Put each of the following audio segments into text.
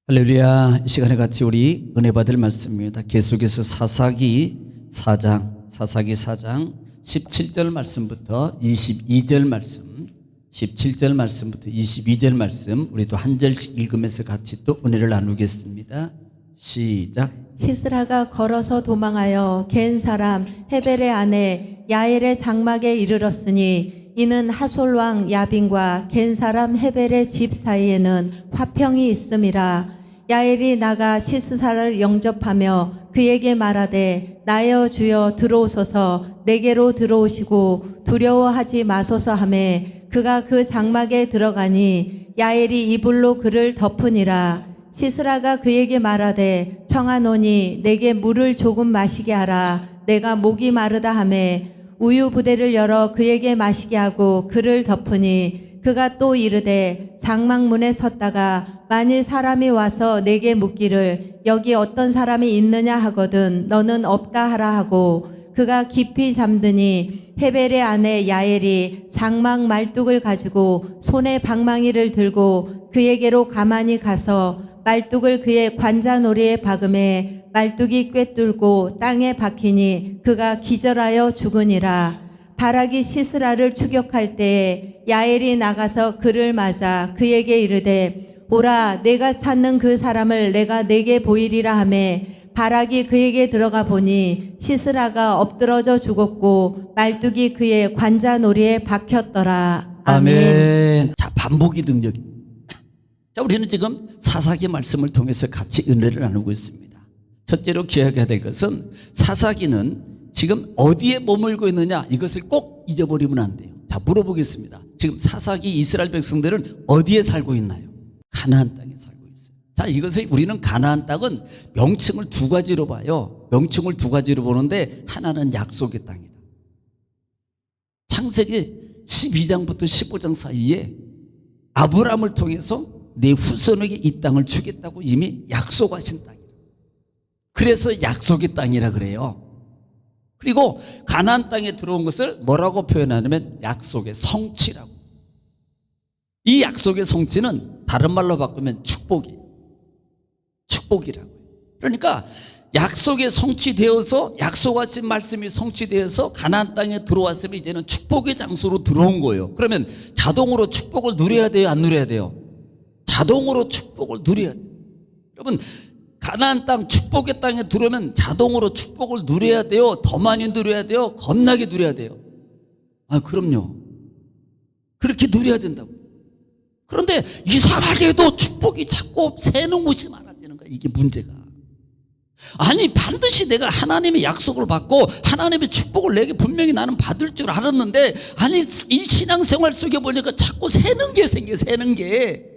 할렐루야. 이 시간에 같이 우리 은혜 받을 말씀입니다. 계속해서 사사기 4장 17절 말씀부터 22절 말씀, 17절 말씀부터 22절 말씀, 우리 또 한 절씩 읽으면서 같이 또 은혜를 나누겠습니다. 시작. 시스라가 걸어서 도망하여 겐 사람 헤벨의 아내 야엘의 장막에 이르렀으니 이는 하솔 왕 야빈과 겐 사람 헤벨의 집 사이에는 화평이 있음이라. 야엘이 나가 시스라를 영접하며 그에게 말하되 나여 주여 들어오소서 내게로 들어오시고 두려워하지 마소서 하매 그가 그 장막에 들어가니 야엘이 이불로 그를 덮으니라. 시스라가 그에게 말하되 청하노니 내게 물을 조금 마시게 하라. 내가 목이 마르다 하매 우유 부대를 열어 그에게 마시게 하고 그를 덮으니 그가 또 이르되 장막문에 섰다가 만일 사람이 와서 내게 묻기를 여기 어떤 사람이 있느냐 하거든 너는 없다 하라 하고 그가 깊이 잠드니 헤벨의 아내 야엘이 장막 말뚝을 가지고 손에 방망이를 들고 그에게로 가만히 가서 말뚝을 그의 관자놀이에 박음에 말뚝이 꿰뚫고 땅에 박히니 그가 기절하여 죽으니라. 바락이 시스라를 추격할 때에 야엘이 나가서 그를 맞아 그에게 이르되 오라 내가 찾는 그 사람을 내가 내게 보이리라 하매 바락이 그에게 들어가 보니 시스라가 엎드러져 죽었고 말뚝이 그의 관자놀이에 박혔더라. 아멘. 자, 반복이 능력입니다. 자, 우리는 지금 사사기 말씀을 통해서 같이 은혜를 나누고 있습니다. 첫째로 기억해야 될 것은 사사기는 지금 어디에 머물고 있느냐, 이것을 꼭 잊어버리면 안 돼요. 자, 물어보겠습니다. 지금 사사기 이스라엘 백성들은 어디에 살고 있나요? 가나안 땅에 살고 있어요. 자, 이것을 우리는 가나안 땅은 명칭을 두 가지로 봐요. 명칭을 두 가지로 보는데 하나는 약속의 땅이다. 창세기 12장부터 15장 사이에 아브라함을 통해서 내 후손에게 이 땅을 주겠다고 이미 약속하신 땅이에요. 그래서 약속의 땅이라 그래요. 그리고 가나안 땅에 들어온 것을 뭐라고 표현하냐면 약속의 성취라고. 이 약속의 성취는 다른 말로 바꾸면 축복이에요. 축복이라고요. 그러니까 약속에 성취되어서 약속하신 말씀이 성취되어서 가나안 땅에 들어왔으면 이제는 축복의 장소로 들어온 거예요. 그러면 자동으로 축복을 누려야 돼요, 안 누려야 돼요? 자동으로 축복을 누려야 돼요. 여러분, 가나안 땅 축복의 땅에 들어오면 자동으로 축복을 누려야 돼요? 더 많이 누려야 돼요? 겁나게 누려야 돼요? 아, 그럼요. 그렇게 누려야 된다고. 그런데 이상하게도 축복이 자꾸 새는 곳이 많아지는 거야. 이게 문제가. 아니, 반드시 내가 하나님의 약속을 받고 하나님의 축복을 내게 분명히 나는 받을 줄 알았는데, 아니, 이 신앙생활 속에 보니까 자꾸 새는 게 생겨. 새는 게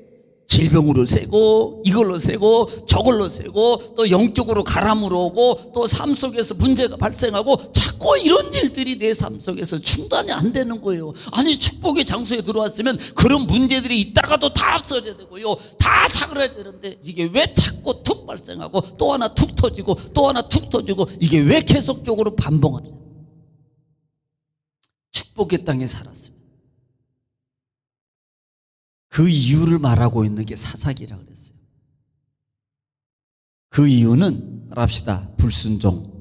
질병으로 새고 이걸로 새고 저걸로 새고 또 영적으로 가람으로 오고 또 삶 속에서 문제가 발생하고 자꾸 이런 일들이 내 삶 속에서 중단이 안 되는 거예요. 아니, 축복의 장소에 들어왔으면 그런 문제들이 있다가도 다 없어져야 되고요, 다 사그라야 되는데 이게 왜 자꾸 툭 발생하고 또 하나 툭 터지고 또 하나 툭 터지고 이게 왜 계속적으로 반복하냐. 축복의 땅에 살았습니다. 그 이유를 말하고 있는 게 사사기라 그랬어요. 그 이유는 따라합시다. 불순종.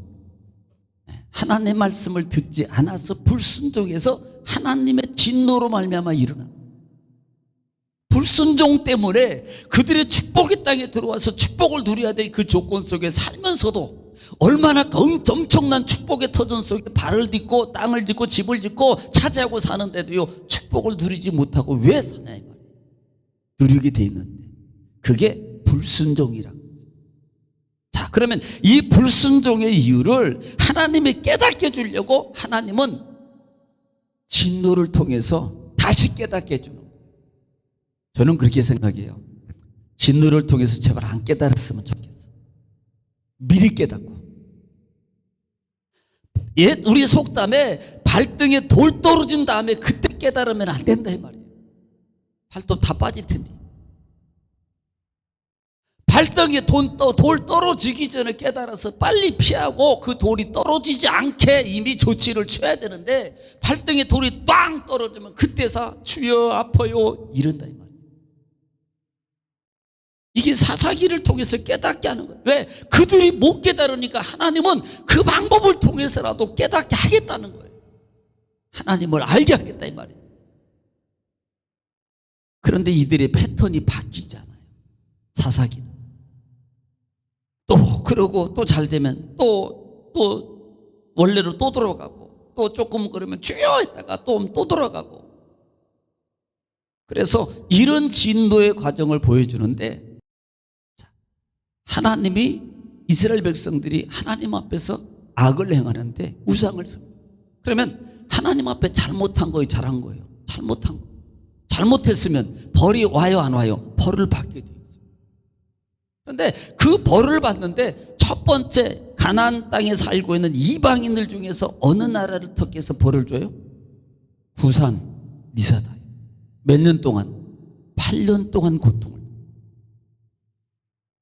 하나님의 말씀을 듣지 않아서 불순종해서 하나님의 진노로 말미암아 일어난 불순종 때문에 그들의 축복의 땅에 들어와서 축복을 누려야 될 그 조건 속에 살면서도 얼마나 엄청난 축복의 터전 속에 발을 딛고 땅을 짓고 집을 짓고 차지하고 사는데도요 축복을 누리지 못하고 왜 사냐 이 말이에요. 누리게 돼 있는데 그게 불순종이라고. 자, 그러면 이 불순종의 이유를 하나님이 깨닫게 해주려고 하나님은 진노를 통해서 다시 깨닫게 해주는 거예요. 저는 그렇게 생각해요. 진노를 통해서 제발 안 깨달았으면 좋겠어요. 미리 깨닫고. 우리 속담에 발등에 돌 떨어진 다음에 그때 깨달으면 안 된다 이 말이에요. 발톱 다 빠질 텐데. 발등에 돌 떨어지기 전에 깨달아서 빨리 피하고 그 돌이 떨어지지 않게 이미 조치를 취해야 되는데 발등에 돌이 빵 떨어지면 그때서 주여 아파요 이런다 이 말이에요. 이게 사사기를 통해서 깨닫게 하는 거예요. 왜? 그들이 못 깨달으니까 하나님은 그 방법을 통해서라도 깨닫게 하겠다는 거예요. 하나님을 알게 하겠다 이 말이에요. 그런데 이들의 패턴이 바뀌잖아요. 사사기는. 또 그러고 또 잘 되면 또 원래로 또 돌아가고, 또 조금 그러면 주여 했다가 또 돌아가고. 그래서 이런 진도의 과정을 보여주는데, 하나님이 이스라엘 백성들이 하나님 앞에서 악을 행하는데 우상을 씁니다. 그러면 하나님 앞에 잘못한 거예요, 잘한 거예요? 잘못한 거. 잘못했으면 벌이 와요, 안 와요? 벌을 받게 돼요. 그런데 그 벌을 받는데 첫 번째 가나안 땅에 살고 있는 이방인들 중에서 어느 나라를 택해서 벌을 줘요? 부산 니사다. 몇 년 동안? 8년 동안 고통을.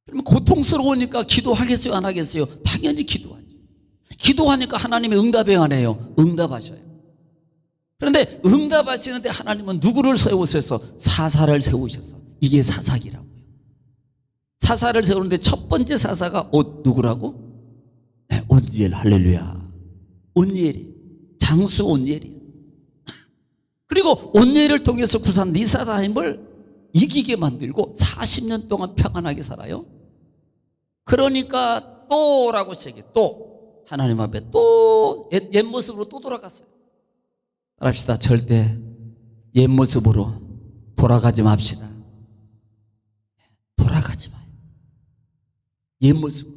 그러면 고통스러우니까 기도하겠어요, 안 하겠어요? 당연히 기도하죠. 기도하니까 하나님이 응답해요, 안 해요? 응답하셔요. 그런데 응답하시는데 하나님은 누구를 세우셔서? 사사를 세우셔서. 이게 사사기라고요. 사사를 세우는데 첫 번째 사사가 누구라고? 네, 온니엘. 할렐루야. 온니엘이, 장수 온니엘이. 그리고 온니엘을 통해서 부산 니사다임을 이기게 만들고 40년 동안 평안하게 살아요. 그러니까 또라고 시작해. 또 하나님 앞에 또 옛 모습으로 또 돌아갔어요. 따라합시다. 절대 옛 모습으로 돌아가지 맙시다. 돌아가지 마요. 옛 모습.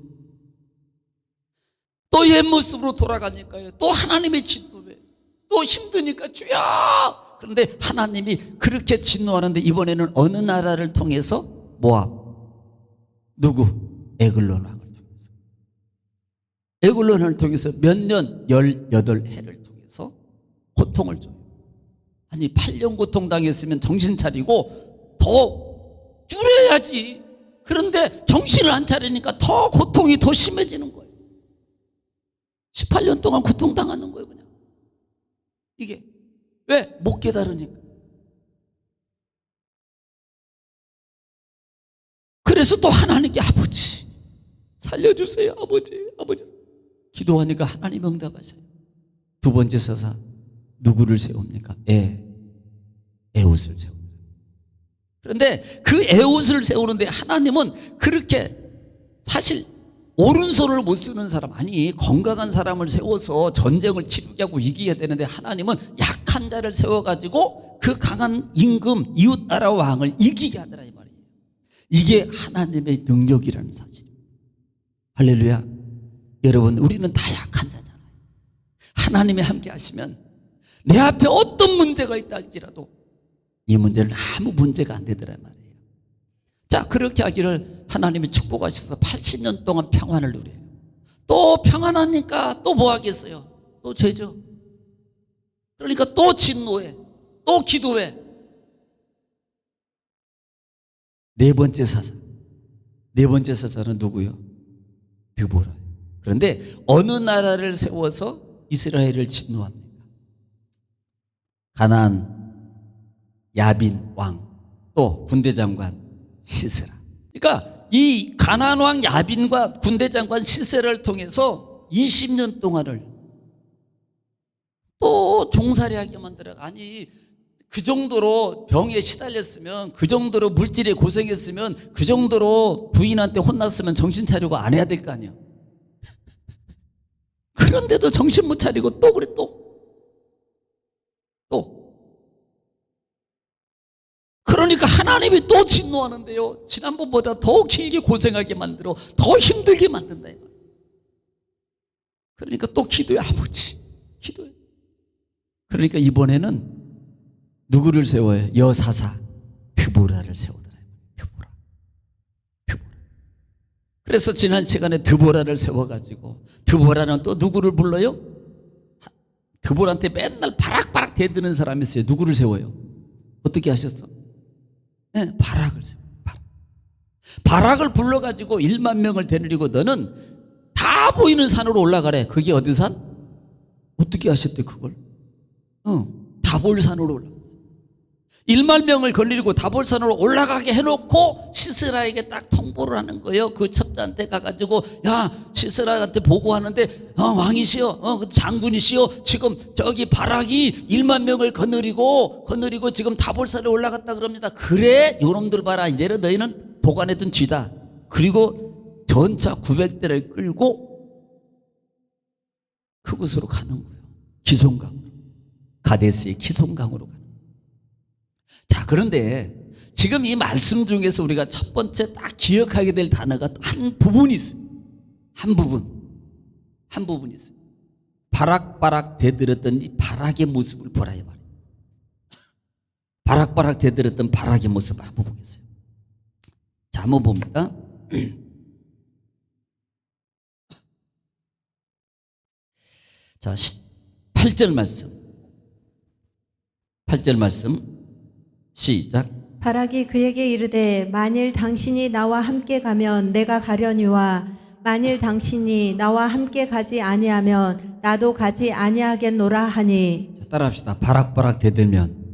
또 옛 모습으로 돌아가니까요. 또 하나님의 진노에 또 힘드니까 주여. 그런데 하나님이 그렇게 진노하는데 이번에는 어느 나라를 통해서? 모압. 누구? 에글론 왕을 통해서. 에글론 왕을 통해서 몇 년? 18해를 통해서 고통을 줘요. 아니 8년 고통당했으면 정신 차리고 더 줄여야지. 그런데 정신을 안 차리니까 더 고통이 더 심해지는 거예요. 18년 동안 고통당하는 거예요, 그냥. 이게 왜? 못 깨달으니까. 그래서 또 하나님께 아버지 살려주세요. 아버지 기도하니까 하나님 응답하셔요. 두 번째 사사 누구를 세웁니까? 에웃을 세웁니다. 그런데 그 에웃을 세우는데 하나님은 그렇게 사실 오른손을 못 쓰는 사람, 아니 건강한 사람을 세워서 전쟁을 치르게 하고 이기게 되는데 하나님은 약한 자를 세워가지고 그 강한 임금 이웃 나라 왕을 이기게 하더라 이 말이에요. 이게 하나님의 능력이라는 사실입니다. 할렐루야. 여러분, 우리는 다 약한 자잖아요. 하나님이 함께 하시면 내 앞에 어떤 문제가 있다 할지라도 이 문제는 아무 문제가 안 되더라 말이에요. 자, 그렇게 하기를 하나님이 축복하셔서 80년 동안 평안을 누려요. 또 평안하니까 또 뭐 하겠어요? 또 죄죠. 그러니까 또 진노해, 또 기도해. 네 번째 사사는 누구요? 드보라. 그런데 어느 나라를 세워서 이스라엘을 진노합니까? 가나안 야빈 왕, 또 군대 장관 시세라. 그러니까 이 가나안 왕 야빈과 군대 장관 시세라를 통해서 20년 동안을 또 종살이하게 만들어. 아니 그 정도로 병에 시달렸으면, 그 정도로 물질에 고생했으면, 그 정도로 부인한테 혼났으면 정신 차리고 안 해야 될 거 아니야. 그런데도 정신 못 차리고 또 그래. 또 그러니까 하나님이 또 진노하는데요, 지난번보다 더 길게 고생하게 만들어 더 힘들게 만든다. 그러니까 또 기도해. 아버지 기도해. 그러니까 이번에는 누구를 세워요? 여사사 드보라를 세우더라. 드보라. 그래서 지난 시간에 드보라를 세워가지고, 드보라는 또 누구를 불러요? 드보라한테 맨날 바락바락 대드는 사람이 있어요. 누구를 세워요? 어떻게 하셨어? 네, 바락을 세워요. 바락을 불러가지고 1만 명을 데리고 너는 다 보이는 산으로 올라가래. 그게 어디 산? 어떻게 하셨대 그걸? 다 보일 산으로 올라갔어. 1만 명을 거느리고 다볼산으로 올라가게 해놓고 시스라에게 딱 통보를 하는 거예요. 그 첩자한테 가가지고, 야, 시스라한테 보고하는데, 왕이시여, 장군이시여, 지금 저기 바락이 1만 명을 거느리고 지금 다볼산에 올라갔다 그럽니다. 그래, 요놈들 봐라. 이제는 너희는 보관했던 쥐다. 그리고 전차 900대를 끌고 그곳으로 가는 거예요. 기송강으로. 가데스의 기송강으로 가는 거예요. 자, 그런데 지금 이 말씀 중에서 우리가 첫 번째 딱 기억하게 될 단어가 한 부분이 있어요. 한 부분이 있어요. 바락바락 대들었던 이 바락의 모습을 보라 이 말이에요. 바락바락 대들었던 바락의 모습을 한번 보겠어요. 자, 한번 봅니다. 자, 8절 말씀 시작. 바락이 그에게 이르되 만일 당신이 나와 함께 가면 내가 가려니와 만일 당신이 나와 함께 가지 아니하면 나도 가지 아니하겠노라 하니. 자, 따라합시다. 바락바락 대들면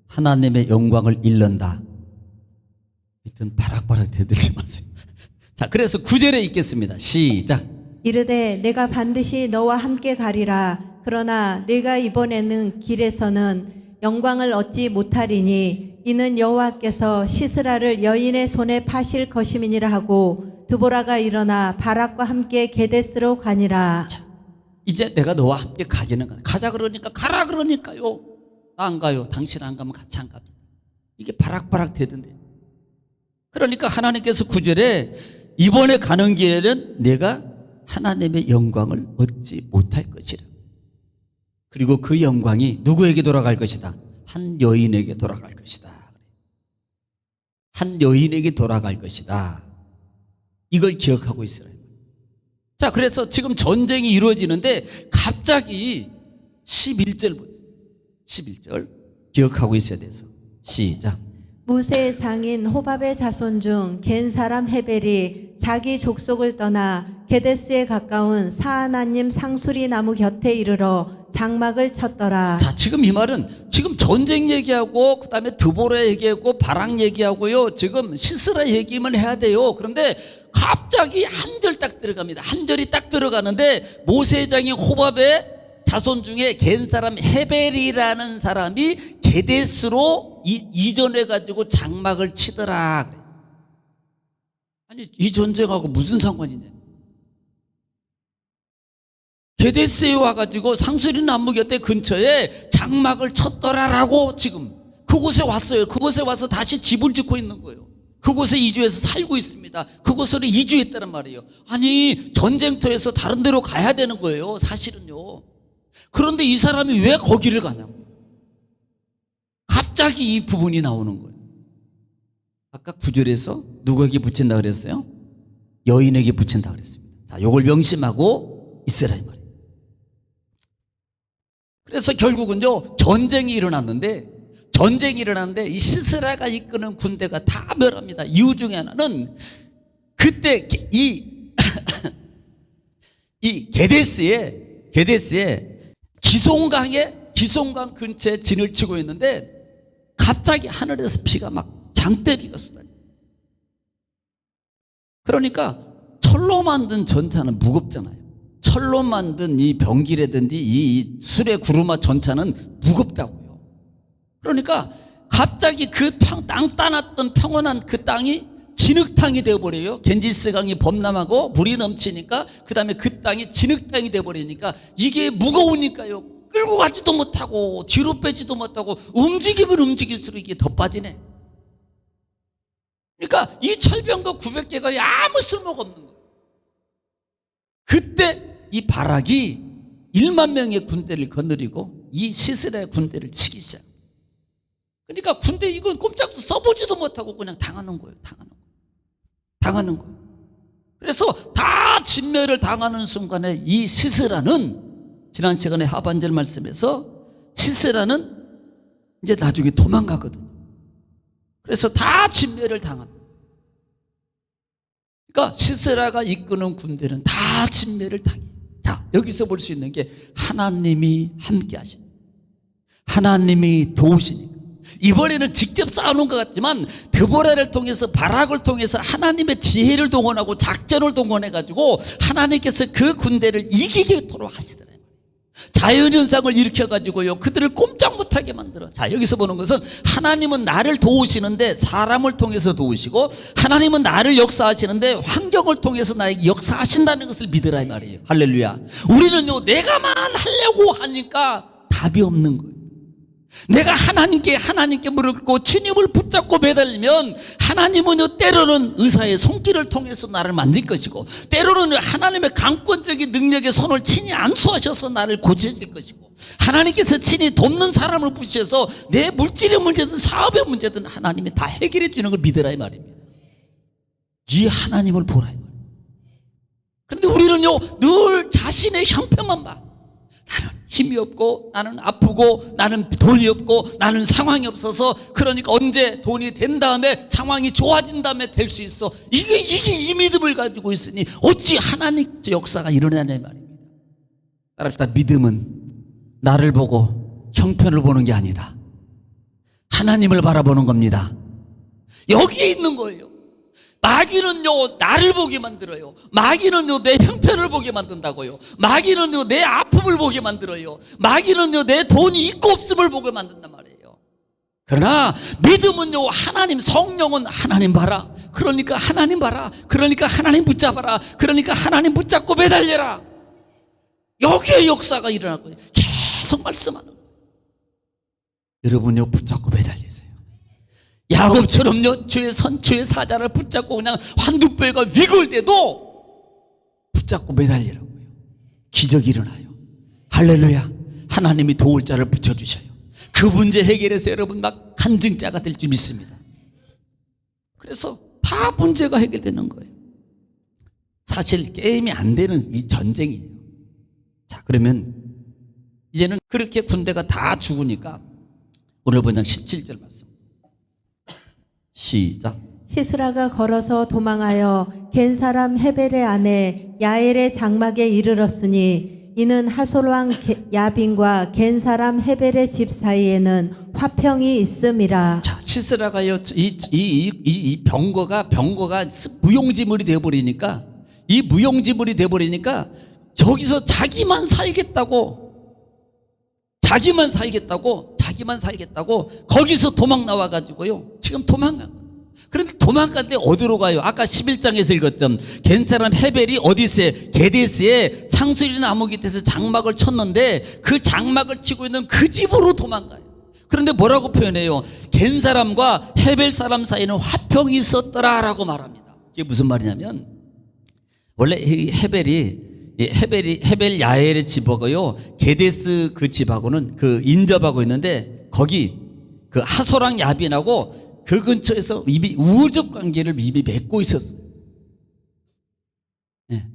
하나님의 영광을 잃는다. 하여튼 바락바락 대들지 마세요. 자, 그래서 9절에 읽겠습니다. 시작. 이르되 내가 반드시 너와 함께 가리라. 그러나 네가 이번에는 길에서는 영광을 얻지 못하리니 이는 여호와께서 시스라를 여인의 손에 파실 것임이니라 하고 드보라가 일어나 바락과 함께 게데스로 가니라. 자, 이제 내가 너와 함께 가기는 가네. 가자 그러니까 가라 그러니까요. 나 안 가요. 당신 안 가면 같이 안 갑니다. 이게 바락바락 되던데. 그러니까 하나님께서 9절에 이번에 가는 길에는 내가 하나님의 영광을 얻지 못할 것이라. 그리고 그 영광이 누구에게 돌아갈 것이다? 한 여인에게 돌아갈 것이다. 한 여인에게 돌아갈 것이다. 이걸 기억하고 있으라. 자, 그래서 지금 전쟁이 이루어지는데 갑자기 11절 보세요. 11절 기억하고 있어야 돼서 시작. 무세의 장인 호밥의 자손 중 겐 사람 헤벨이 자기 족속을 떠나 게데스에 가까운 사하나님 상수리 나무 곁에 이르러 장막을 쳤더라. 자, 지금 이 말은 지금 전쟁 얘기하고 그다음에 드보라 얘기하고 바락 얘기하고요. 지금 시스라 얘기만 해야 돼요. 그런데 갑자기 한 절 딱 들어갑니다. 한 절이 딱 들어가는데 모세의 장인 호밥의 자손 중에 겐 사람 헤벨이라는 사람이 게데스로 이전해 가지고 장막을 치더라. 아니, 이 전쟁하고 무슨 상관이냐? 게데스에 와가지고 상수리 나무 곁에 근처에 장막을 쳤더라라고 지금 그곳에 왔어요. 그곳에 와서 다시 집을 짓고 있는 거예요. 그곳에 이주해서 살고 있습니다. 그곳으로 이주했다는 말이에요. 아니, 전쟁터에서 다른 데로 가야 되는 거예요, 사실은요. 그런데 이 사람이 왜 거기를 가냐고. 갑자기 이 부분이 나오는 거예요. 아까 9절에서 누구에게 붙인다 그랬어요? 여인에게 붙인다 그랬습니다. 자, 요걸 명심하고 있으라 이 말이에요. 그래서 결국은요, 전쟁이 일어났는데 이 시스라가 이끄는 군대가 다 멸합니다. 이유 중에 하나는 그때 이 게데스에 기송강 근처에 진을 치고 있는데 갑자기 하늘에서 비가 막 장대비가 쏟아져. 그러니까 철로 만든 전차는 무겁잖아요. 철로 만든 이 병기라든지 이 수레 구르마 전차는 무겁다고요. 그러니까 갑자기 그 땅 따놨던 평온한 그 땅이 진흙탕이 되어버려요. 겐지스 강이 범람하고 물이 넘치니까 그 다음에 그 땅이 진흙탕이 되어버리니까 이게 무거우니까요. 끌고 가지도 못하고 뒤로 빼지도 못하고 움직이면 움직일수록 이게 더 빠지네. 그러니까 이 철병거 900개가 아무 쓸모가 없는 거예요. 그때 이 바락이 1만 명의 군대를 거느리고 이 시스라의 군대를 치기 시작합니다. 그러니까 군대 이건 꼼짝도 써보지도 못하고 그냥 당하는 거예요. 당하는 거예요. 그래서 다 진멸을 당하는 순간에 이 시스라는 지난 시간에 하반절 말씀에서 시스라는 이제 나중에 도망가거든요. 그래서 다 진멸을 당합니다. 그러니까 시스라가 이끄는 군대는 다 진멸을 당해요. 자, 여기서 볼 수 있는 게 하나님이 함께 하시는, 하나님이 도우시니까. 이번에는 직접 싸우는 것 같지만 드보라를 통해서 바락을 통해서 하나님의 지혜를 동원하고 작전을 동원해가지고 하나님께서 그 군대를 이기게도록 하시더래요. 자연현상을 일으켜가지고요 그들을 꼼짝 못하게 만들어. 자, 여기서 보는 것은 하나님은 나를 도우시는데 사람을 통해서 도우시고, 하나님은 나를 역사하시는데 환경을 통해서 나에게 역사하신다는 것을 믿으라 이 말이에요. 할렐루야. 우리는요 내가만 하려고 하니까 답이 없는 거예요. 내가 하나님께 무릎 꿇고 주님을 붙잡고 매달리면 하나님은요 때로는 의사의 손길을 통해서 나를 만질 것이고, 때로는 하나님의 강권적인 능력의 손을 친히 안수하셔서 나를 고치실 것이고, 하나님께서 친히 돕는 사람을 부셔서 내 물질의 문제든 사업의 문제든 하나님이 다 해결해 주는 걸 믿으라 이 말입니다. 이 하나님을 보라 이 말입니다. 그런데 우리는요 늘 자신의 형편만 봐. 나는 힘이 없고, 나는 아프고, 나는 돈이 없고, 나는 상황이 없어서, 그러니까 언제 돈이 된 다음에 상황이 좋아진 다음에 될 수 있어. 이게 이 믿음을 가지고 있으니 어찌 하나님의 역사가 일어나냐 말입니다. 따라합시다. 믿음은 나를 보고 형편을 보는 게 아니다. 하나님을 바라보는 겁니다. 여기에 있는 거예요. 마귀는요 나를 보게 만들어요. 마귀는요 내 형편을 보게 만든다고요. 마귀는요 내 아픔을 보게 만들어요. 마귀는요 내 돈이 있고 없음을 보게 만든단 말이에요. 그러나 믿음은요 하나님, 성령은 하나님 봐라. 그러니까 하나님 봐라. 그러니까 하나님 붙잡아라. 그러니까 하나님 붙잡고 매달려라. 여기에 역사가 일어날 거예요. 계속 말씀하는 거예요. 여러분요 붙잡고 매달리세요. 야곱처럼요 주의 사자를 붙잡고 그냥 환두뼈가 위골돼도 붙잡고 매달리라고요. 기적이 일어나요. 할렐루야. 하나님이 도울 자를 붙여주셔요. 그 문제 해결해서 여러분 막 간증자가 될 줄 믿습니다. 그래서 다 문제가 해결되는 거예요. 사실 게임이 안 되는 이 전쟁이에요. 자, 그러면 이제는 그렇게 군대가 다 죽으니까 오늘 본장 17절 말씀 시작. 시스라가 걸어서 도망하여 겐 사람 헤벨의 아내 야엘의 장막에 이르렀으니 이는 하솔 왕 야빈과 겐 사람 헤벨의 집 사이에는 화평이 있음이라. 자, 시스라가요 이 병거가 무용지물이 되어버리니까, 이 무용지물이 되어버리니까 여기서 자기만 살겠다고 거기서 도망 나와가지고요 지금 도망간 거예요. 그런데 도망갔는데 어디로 가요? 아까 11장에서 읽었죠. 겐 사람 헤벨이 어디세? 게데스에 상수리 나무 깃에서 장막을 쳤는데 그 장막을 치고 있는 그 집으로 도망가요. 그런데 뭐라고 표현해요? 겐 사람과 헤벨 사람 사이에는 화평이 있었더라라고 말합니다. 이게 무슨 말이냐면, 원래 헤벨 야엘의 집하고요 게데스 그 집하고는 그 인접하고 있는데, 거기 그 하소랑 야빈하고 그 근처에서 이미 우호적 관계를 미리 맺고 있었어요. 네.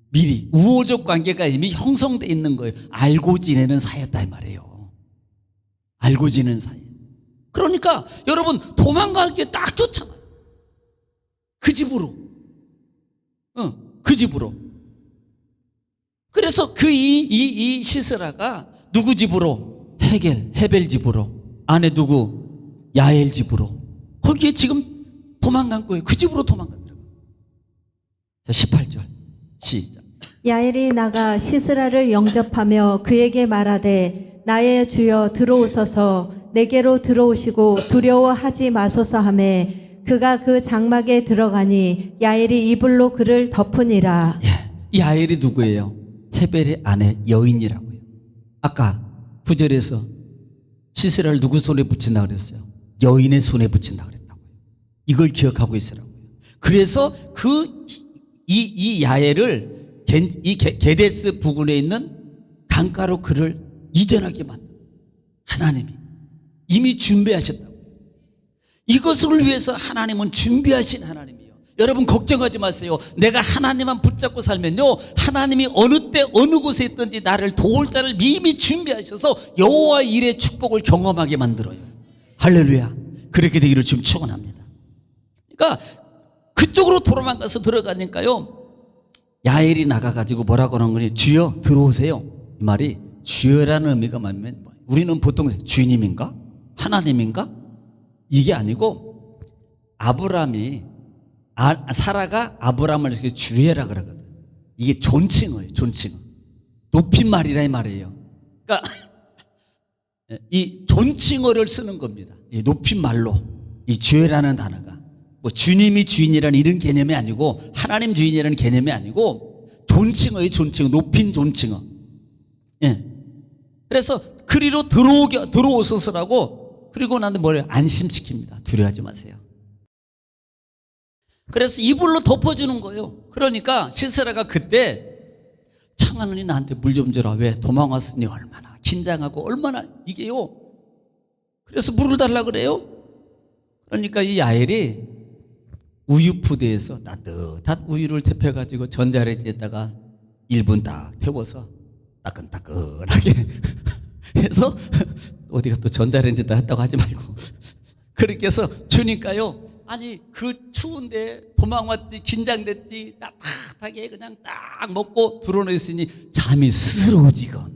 미리 우호적 관계가 이미 형성돼 있는 거예요. 알고 지내는 사이였다 이 말이에요. 알고 지내는 사이. 그러니까 여러분 도망가는 게 딱 좋잖아요. 그 집으로. 그 집으로. 그래서 이 시스라가 누구 집으로? 헤벨 집으로. 아내 누구? 야엘 집으로. 거기에 지금 도망간 거예요. 그 집으로 도망갔더라고요. 자, 18절 시작. 야엘이 나가 시스라를 영접하며 그에게 말하되 나의 주여 들어오소서, 내게로 들어오시고 두려워하지 마소서 하며 그가 그 장막에 들어가니 야엘이 이불로 그를 덮으니라. 이 야엘이 누구예요? 헤벨의 아내 여인이라고요. 아까 9절에서 시스라를 누구 손에 붙인다 그랬어요? 여인의 손에 붙인다 그랬다고요. 이걸 기억하고 있으라고요. 그래서 이 야엘을 게데스 부근에 있는 강가로 그를 이전하게 만든 하나님이 이미 준비하셨다고요. 이것을 위해서 하나님은 준비하신 하나님이에요. 여러분 걱정하지 마세요. 내가 하나님만 붙잡고 살면요 하나님이 어느 때 어느 곳에 있든지 나를 도울 자를 이미 준비하셔서 여호와 일의 축복을 경험하게 만들어요. 할렐루야. 그렇게 되기를 지금 축원합니다. 그러니까 그쪽으로 도망가서 들어가니까요 야엘이 나가가지고 뭐라고 하는 거니? 주여 들어오세요. 이 말이 주여라는 의미가 맞으면 우리는 보통 주님인가? 하나님인가? 이게 아니고 사라가 아브라함을 이렇게 주의해라 그러거든. 이게 존칭어예요. 존칭어. 높임말이라 이 말이에요. 그러니까 이 존칭어를 쓰는 겁니다. 이 높임말로 이 주의라는 단어가 뭐 주님이 주인이라는 이런 개념이 아니고 하나님 주인이라는 개념이 아니고 존칭어의 존칭어, 높인 존칭어. 예. 그래서 그리로 들어오소서라고 그리고 나한테 뭐래요? 안심시킵니다. 두려워하지 마세요. 그래서 이불로 덮어주는 거예요. 그러니까 시세라가 그때 청하느니 나한테 물 좀 줘라. 왜? 도망왔으니 얼마나 긴장하고 얼마나 이게요. 그래서 물을 달라 그래요. 그러니까 이 야엘이 우유푸대에서 따뜻한 우유를 데펴가지고 전자레인지에다가 1분 딱 태워서 따끈따끈하게 해서 어디가 또 전자레인지에다 했다고 하지 말고 그렇게 해서 주니까요. 아니 그 추운데 도망왔지 긴장됐지 따뜻하게 그냥 딱 먹고 들어놓 있으니 잠이 스스로 오지건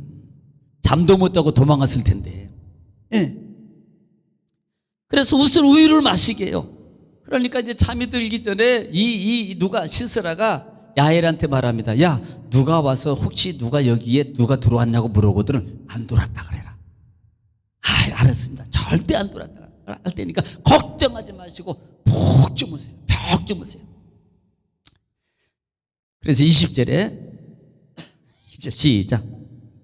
잠도 못 자고 도망갔을 텐데. 예. 그래서 우슬 우유를 마시게 해요. 그러니까 이제 잠이 들기 전에 누가 시스라가 야엘한테 말합니다. 야 누가 와서 혹시 누가 여기에 누가 들어왔냐고 물어보거든. 안 들어왔다 그래라. 아 알았습니다. 절대 안 들어왔다 할 테니까 걱정하지 마시고 푹 주무세요. 푹 주무세요. 그래서 20절에 시작.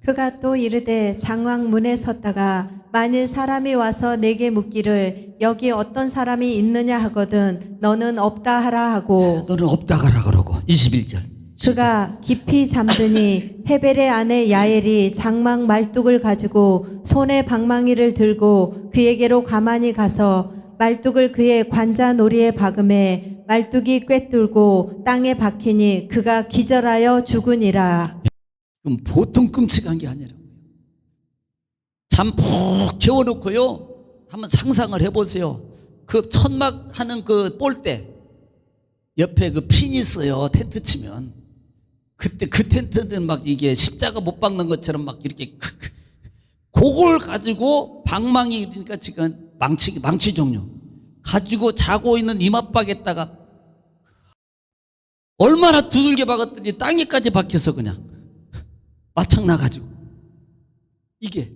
그가 또 이르되 장왕 문에 섰다가 만일 사람이 와서 내게 묻기를 여기 어떤 사람이 있느냐 하거든 너는 없다 하라 하고 너는 없다 하라 그러고 21절. 그가 깊이 잠드니 헤벨의 아내 야엘이 장막 말뚝을 가지고 손에 방망이를 들고 그에게로 가만히 가서 말뚝을 그의 관자놀이에 박음에 말뚝이 꿰뚫고 땅에 박히니 그가 기절하여 죽으니라. 그럼 보통 끔찍한 게 아니라고요. 잠 푹 재워놓고요. 한번 상상을 해보세요. 그 천막 하는 그 볼대 옆에 그 핀이 있어요. 텐트 치면 그때 그 텐트는 막 이게 십자가 못 박는 것처럼 막 이렇게 그걸 가지고 방망이 그러니까 지금 망치 종류 가지고 자고 있는 이마박에다가 얼마나 두들겨 박았더니 땅에까지 박혀서 그냥 마창 나가지고 이게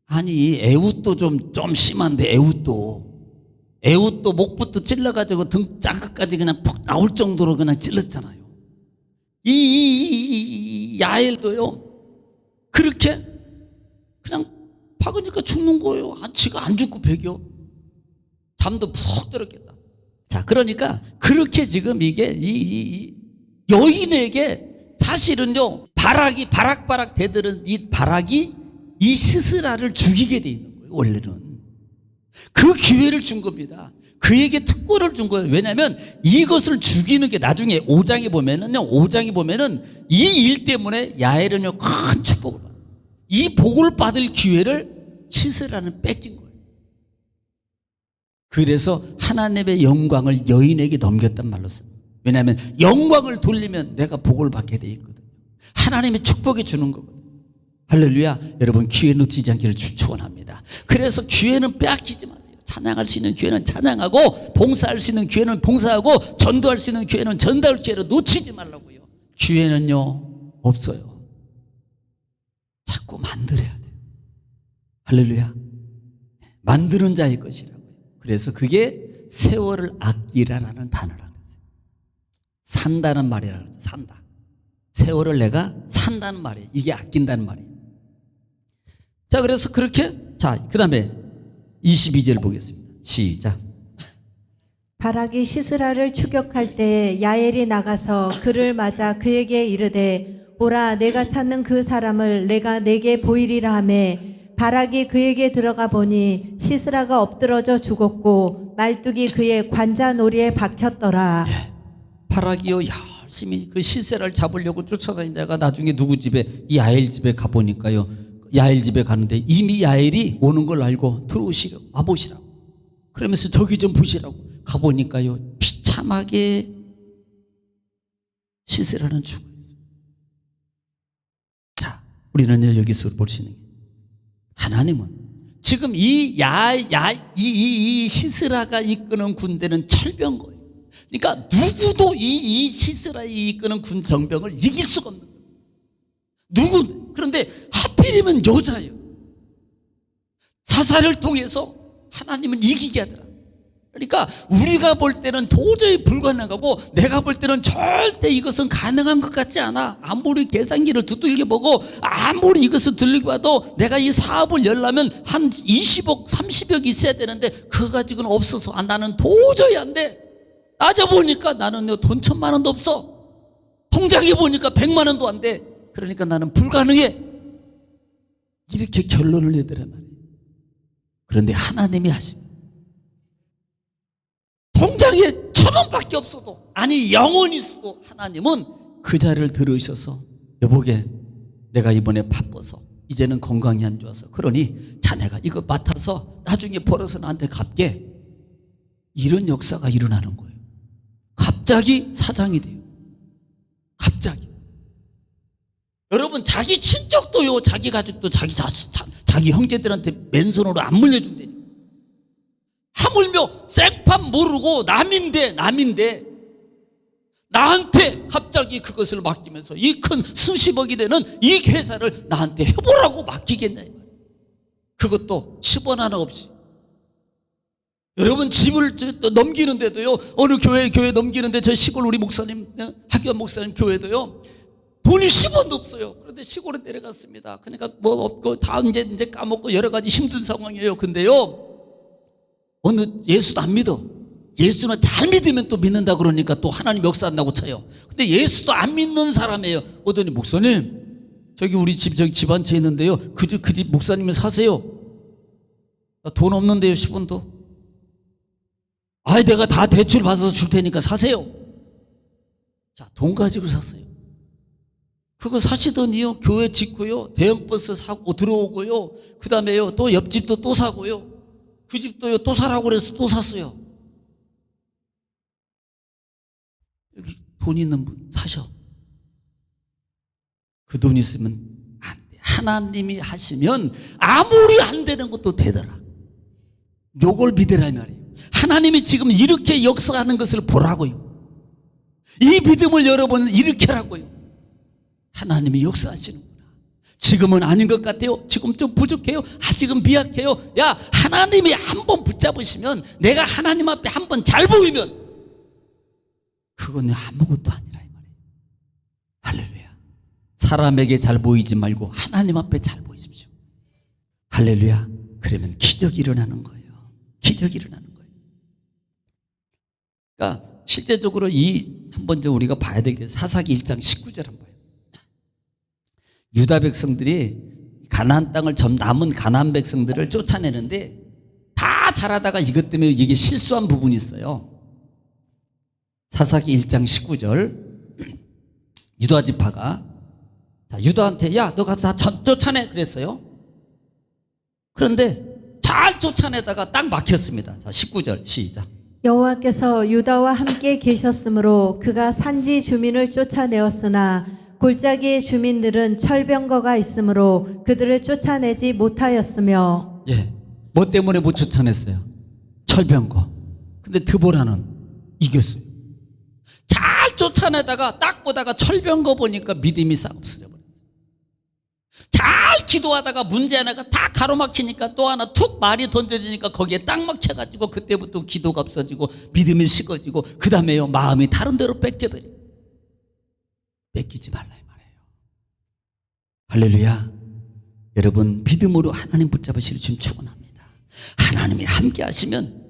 아니 애웃도 좀 심한데 애웃도 목부터 찔러가지고 등 짱끝까지 그냥 퍽 나올 정도로 그냥 찔렀잖아요. 이 야엘도요 그렇게 그냥 박으니까 죽는 거예요. 지가 안 죽고 배겨 잠도 푹 들었겠다. 자 그러니까 그렇게 지금 이게 이 여인에게 사실은요 바락바락 대들은 이 바락이 이 시스라를 죽이게 돼 있는 거예요. 원래는 그 기회를 준 겁니다. 그에게 특권을 준 거예요. 왜냐하면 이것을 죽이는 게 나중에 5장에 보면은 이 일 때문에 야엘은요 큰 축복을 받아요. 이 복을 받을 기회를 시스라는 뺏긴 거예요. 그래서 하나님의 영광을 여인에게 넘겼단 말로 써요. 왜냐하면 영광을 돌리면 내가 복을 받게 돼 있거든요. 하나님의 축복이 주는 거거든요. 할렐루야. 여러분 기회 놓치지 않기를 축원합니다. 그래서 기회는 빼앗기지 마세요. 찬양할 수 있는 기회는 찬양하고 봉사할 수 있는 기회는 봉사하고 전도할 수 있는 기회는 전도할 기회를 놓치지 말라고요. 기회는요 없어요. 자꾸 만들어야 돼요. 할렐루야. 만드는 자의 것이라고요. 그래서 그게 세월을 아끼라라는 단어라고 했어요. 산다는 말이라고 하죠. 산다. 세월을 내가 산다는 말이에요. 이게 아낀다는 말이에요. 자, 그래서 그렇게 그 다음에 22절 보겠습니다. 시작. 바락이 시스라를 추격할 때 야엘이 나가서 그를 맞아 그에게 이르되 오라 내가 찾는 그 사람을 내가 내게 보이리라 하매 바락이 그에게 들어가 보니 시스라가 엎드러져 죽었고 말뚝이 그의 관자놀이에 박혔더라. 바락이요 열심히 그 시세를 잡으려고 쫓아다니다가 나중에 누구 집에 이 야엘 집에 가보니까요 야엘 집에 가는데 이미 야엘이 오는 걸 알고 들어오시라고 와보시라고 그러면서 저기 좀 보시라고 가보니까요 비참하게 시세라는 죽어있어요. 자 우리는 여기서 볼 수 있는 게 하나님은 지금 이 시스라가 이끄는 군대는 철병거예요. 그러니까 누구도 이 시스라이 이끄는 군 정병을 이길 수가 없는 거예요. 누구? 그런데 하필이면 여자예요. 사사를 통해서 하나님은 이기게 하더라. 그러니까 우리가 볼 때는 도저히 불가능하고 내가 볼 때는 절대 이것은 가능한 것 같지 않아. 아무리 계산기를 두들겨 보고 아무리 이것을 들리고 봐도 내가 이 사업을 열려면 한 20억 30억 있어야 되는데 그거 가지고는 없어서 나는 도저히 안 돼. 따져보니까 나는 돈 1,000만 원도 없어. 통장에 보니까 100만 원도 안 돼. 그러니까 나는 불가능해. 이렇게 결론을 내더란 말이에요. 그런데 하나님이 하시면 통장에 1,000원밖에 없어도, 아니 영원히 있어도 하나님은 그 자를 들으셔서 여보게 내가 이번에 바빠서 이제는 건강이 안 좋아서 그러니 자네가 이거 맡아서 나중에 벌어서 나한테 갚게. 이런 역사가 일어나는 거예요. 갑자기 사장이 돼요. 갑자기. 여러분, 자기 친척도요, 자기 가족도 자기 형제들한테 맨손으로 안 물려준다니까. 하물며 생판 모르고 남인데 나한테 갑자기 그것을 맡기면서 이 큰 수십억이 되는 이 회사를 나한테 해보라고 맡기겠냐 이 말이에요. 그것도 10원 하나 없이. 여러분, 집을 넘기는데도요, 어느 교회 넘기는데 저 시골 우리 목사님, 학교한 목사님 교회도요, 돈이 10원도 없어요. 그런데 시골에 내려갔습니다. 그러니까 뭐 없고 다 이제 까먹고 여러 가지 힘든 상황이에요. 근데요, 어느 예수도 안 믿어. 예수는 잘 믿으면 또 믿는다 그러니까 또 하나님 역사한다고 쳐요. 근데 예수도 안 믿는 사람이에요. 오더니 목사님, 저기 우리 저기 집 한 채 있는데요, 그 집 목사님이 사세요. 돈 없는데요, 10원도. 아이, 내가 다 대출 받아서 줄 테니까 사세요. 자, 돈 가지고 샀어요. 그거 사시더니요, 교회 짓고요, 대형버스 사고 들어오고요, 그 다음에요, 또 옆집도 또 사고요, 그 집도요, 또 사라고 그래서 또 샀어요. 여기 돈 있는 분 사셔. 그 돈 있으면 안 돼. 하나님이 하시면 아무리 안 되는 것도 되더라. 요걸 믿으라 이 말이에요. 하나님이 지금 이렇게 역사하는 것을 보라고요. 이 믿음을 여러분 일으켜라고요. 하나님이 역사하시는구나. 지금은 아닌 것 같아요. 지금 좀 부족해요. 아직은 미약해요. 야, 하나님이 한번 붙잡으시면, 내가 하나님 앞에 한번 잘 보이면 그건 아무것도 아니라 이 말이에요. 할렐루야. 사람에게 잘 보이지 말고 하나님 앞에 잘 보이십시오. 할렐루야. 그러면 기적이 일어나는 거예요. 기적이 일어나는 거예요. 그러니까 실제적으로 한번 우리가 봐야 될 게 사사기 1장 19절 한번 봐요. 유다 백성들이 가나안 땅을 남은 가나안 백성들을 쫓아내는데 다 잘하다가 이것 때문에 이게 실수한 부분이 있어요. 사사기 1장 19절 유다 지파가 유다한테 야, 너 가서 다 쫓아내 그랬어요. 그런데 잘 쫓아내다가 딱 막혔습니다. 자, 19절 시작. 여호와께서 유다와 함께 계셨으므로 그가 산지 주민을 쫓아내었으나 골짜기의 주민들은 철병거가 있으므로 그들을 쫓아내지 못하였으며. 예, 뭐 때문에 못 쫓아냈어요? 철병거. 근데 드보라는 이겼어요. 잘 쫓아내다가 딱 보다가 철병거 보니까 믿음이 싹 없어져 버렸어요. 잘 기도하다가 문제 하나가 딱 가로막히니까 또 하나 툭 말이 던져지니까 거기에 딱 막혀가지고 그때부터 기도가 없어지고 믿음이 식어지고 그 다음에요, 마음이 다른 데로 뺏겨버려요. 뺏기지 말라 이 말이에요. 할렐루야. 여러분, 믿음으로 하나님 붙잡으시길 주님 축원합니다. 하나님이 함께 하시면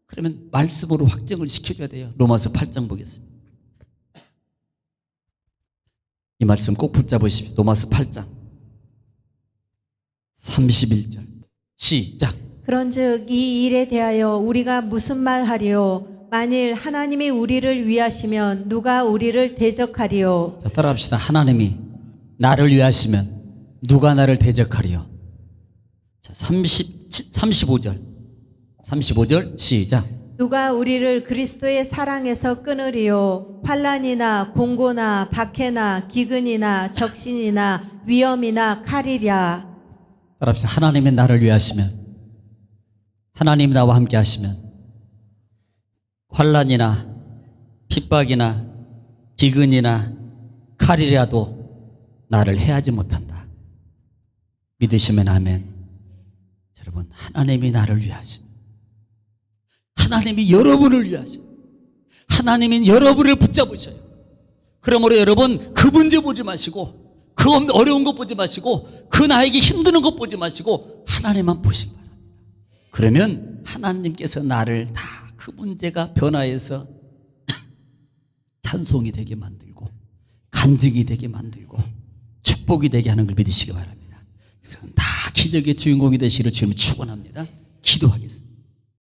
그러면 말씀으로 확정을 시켜줘야 돼요. 로마서 8장 보겠습니다. 이 말씀 꼭 붙잡으십시오. 로마서 8장 31절 시작. 그런즉 이 일에 대하여 우리가 무슨 말하리요? 만일 하나님이 우리를 위하시면 누가 우리를 대적하리요? 자, 따라합시다. 하나님이 나를 위하시면 누가 나를 대적하리요? 자, 35절 시작. 누가 우리를 그리스도의 사랑에서 끊으리요? 환난이나 공고나 박해나 기근이나 적신이나 위험이나 칼이랴. 따라합시다. 하나님이 나를 위하시면, 하나님이 나와 함께 하시면 환난이나 핍박이나 기근이나 칼이라도 나를 해하지 못한다. 믿으시면 아멘. 여러분, 하나님이 나를 위하시면, 하나님이 여러분을 위하셔요. 하나님이 여러분을 붙잡으셔요. 그러므로 여러분, 그 문제 보지 마시고, 그 어려운 것 보지 마시고, 그 나에게 힘드는 것 보지 마시고 하나님만 보시기 바랍니다. 그러면 하나님께서 나를 다 그 문제가 변화해서 찬송이 되게 만들고 간증이 되게 만들고 축복이 되게 하는 걸 믿으시기 바랍니다. 다 기적의 주인공이 되시기를 주님을 축원합니다. 기도하겠습니다.